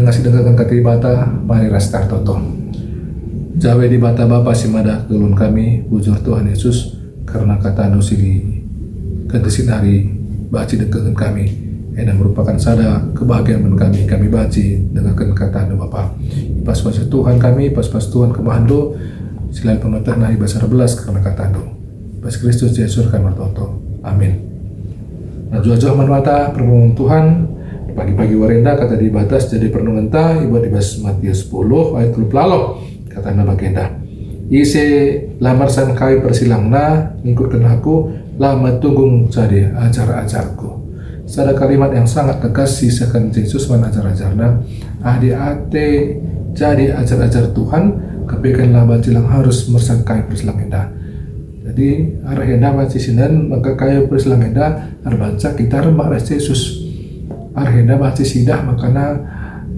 ngasih dengarkan kata bata mari restart toto. Jawa di bata Bapa simada kelun kami bujur Tuhan Yesus karena kata anu sili kedesin hari baci dengarkan kami. Dan merupakan sada kebahagiaan kami baci dengarkan kata anu Bapa. Pas-pas Tuhan kami, pas-pas Tuhan kemahando selain pemerintah nahi basar belas karena kata anu. Pas Kristus Yesus kan bertoto. Amin. Nah jauh-jauh manwata permohonan Tuhan pagi-pagi warenda kata di batas jadi pernungenta ibu di bas Matius 10 ayat 30 kata nama bagenda. Ise lamar san kai persilangna ngikutkan aku lama tunggung jadi ajar-ajarku. Ada kalimat yang sangat tegas sisakan Yesus menajar-ajarna ahdi ate jadi ajar-ajar Tuhan kepikan lama cilang harus mersangkai persilangenda. Jadi arhenda baca sinan maka kaya persilangenda arbaca kita remak ras Yesus. Arhenda baca sidah makana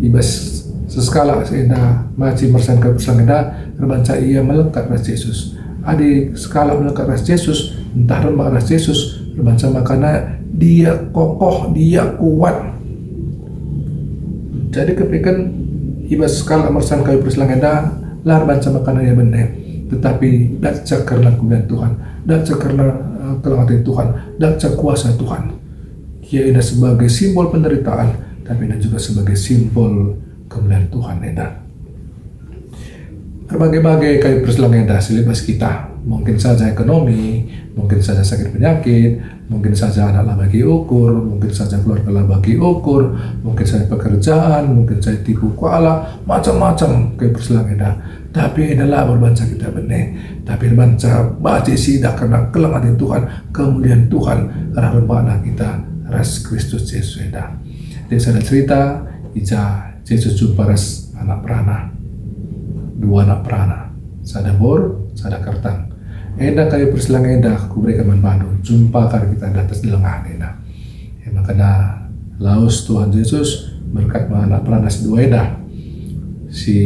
ibas seskala senda baca mersangkai persilangenda arbaca ia melekat ras Yesus. Adi skala melekat ras Yesus entah remak ras Yesus arbaca makana dia kokoh, dia kuat. Jadi kepikan ibas skala mersangkai persilangenda lar baca makana ya benar. Tetapi daca karena kemuliaan Tuhan, daca karena kelangatan Tuhan, daca kuasa Tuhan. Ia ada sebagai simbol penderitaan, tapi ada juga sebagai simbol kemuliaan Tuhan. Berbagai-bagai kayak perselangenda silibas kita, mungkin saja ekonomi, mungkin saja sakit penyakit, mungkin saja anak bagi ukur, mungkin saja keluarga bagi ukur, mungkin saja pekerjaan, mungkin saja tipu kuala, macam-macam kayak perselangenda. Tapi adalah berbanca kita benih, tapi berbanca baca sidak karena kelangatan Tuhan, kemuliaan Tuhan, karena bermakna kita ras Kristus Yesus eda. Dia ada cerita, Ija Yesus jumpa ras anak perana, dua anak perana, sada bor, sada kertang. Eda kayu perselang eda, kuberikan manbanu, jumpa karena kita di atas di lengan eda. Makanya laus Tuhan Yesus berkat anak perana si dua eda, si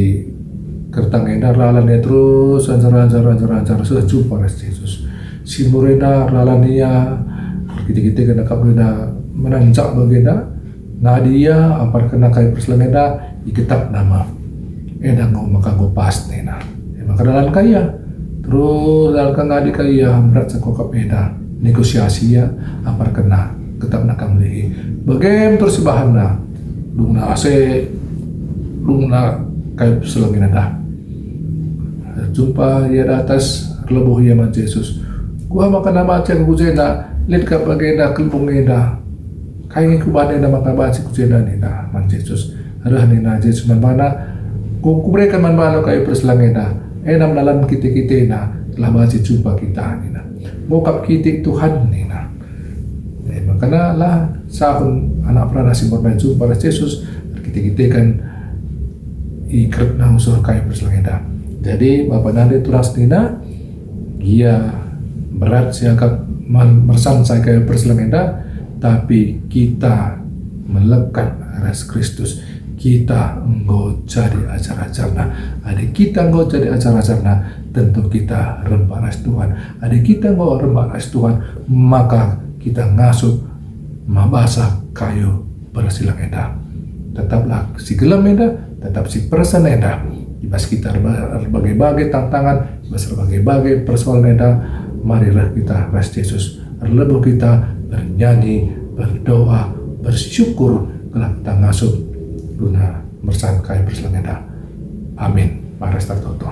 kertang eda ralannya terus ancar sudah jumpa ras Yesus. Si mureda ralannya kita kena kapeda menanjak bageda nadia apar kena kai perselang eda ikitab nama eda ngau maka go pas nena. Maka dalam kaya terus dalam ngadi kaya berat sakokap eda negosiasi ya apar kena ketap nakam lehi. Bagem terus bahanna lungna ase lungna kai perselang eda. Jumpa dia di atas lebuh ia man Yesus. Gua makan nama cek kujena, lihat ke bagenda kelbung eda. Kain kubane nama kabaci kujena nina man Yesus. Ada nina Yesus man mana? Kuberikan man mana kayu perselang eda. Enam dalam kita na telah baca jumpa kita nina. Bokap kita Tuhan nina. Makanya lah sahun anak perana si bermain jumpa Yesus. Kita kan ikrip na unsur kayu perselang eda. Jadi Bapak Nande turas nina dia berat siangkap mersan saya kayak perselengenda, tapi kita melekat ras Kristus. Kita engkau jadi ajar-ajarna. Adik kita engkau jadi ajar-ajarna, tentu kita rembak ras Tuhan. Adik kita engkau rembak ras Tuhan, maka kita ngasuh mabasa kayu perselengenda. Tetaplah si gelam eda, tetap si persen eda. Ibas kita berbagai-bagai tantangan, ibas berbagai-bagai persoalan eda, marilah kita ras Yesus. Lebuh kita bernyanyi, berdoa, bersyukur kalau kita ngasuh guna mersangkai persoalan eda. Amin. Maras tertoto.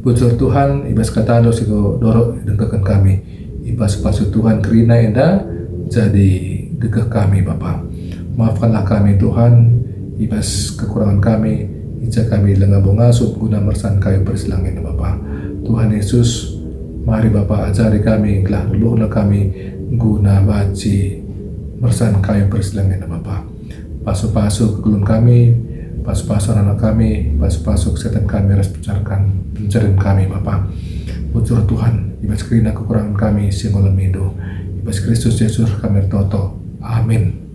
Puji Tuhan, ibas kata ando siko dorok dengkakan kami. Ibas pasu Tuhan kerina eda jadi gegah kami Bapa. Maafkanlah kami Tuhan, ibas kekurangan kami. Ija kami lengah ngasup guna mersan kayu persilang ini Bapa. Tuhan Yesus, mari Bapa ajari kami, gelah leluhna kami guna baci mersan kayu persilang ini Bapa. Pasu-pasu kekulun kami, pasu-pasu anak kami, pasu-pasu kesehatan kami, harus pencarian kami Bapa. Puji Tuhan, ibas kerina kekurangan kami, singgolam hidup. Ibas Kristus Yesus kami toto. Amin.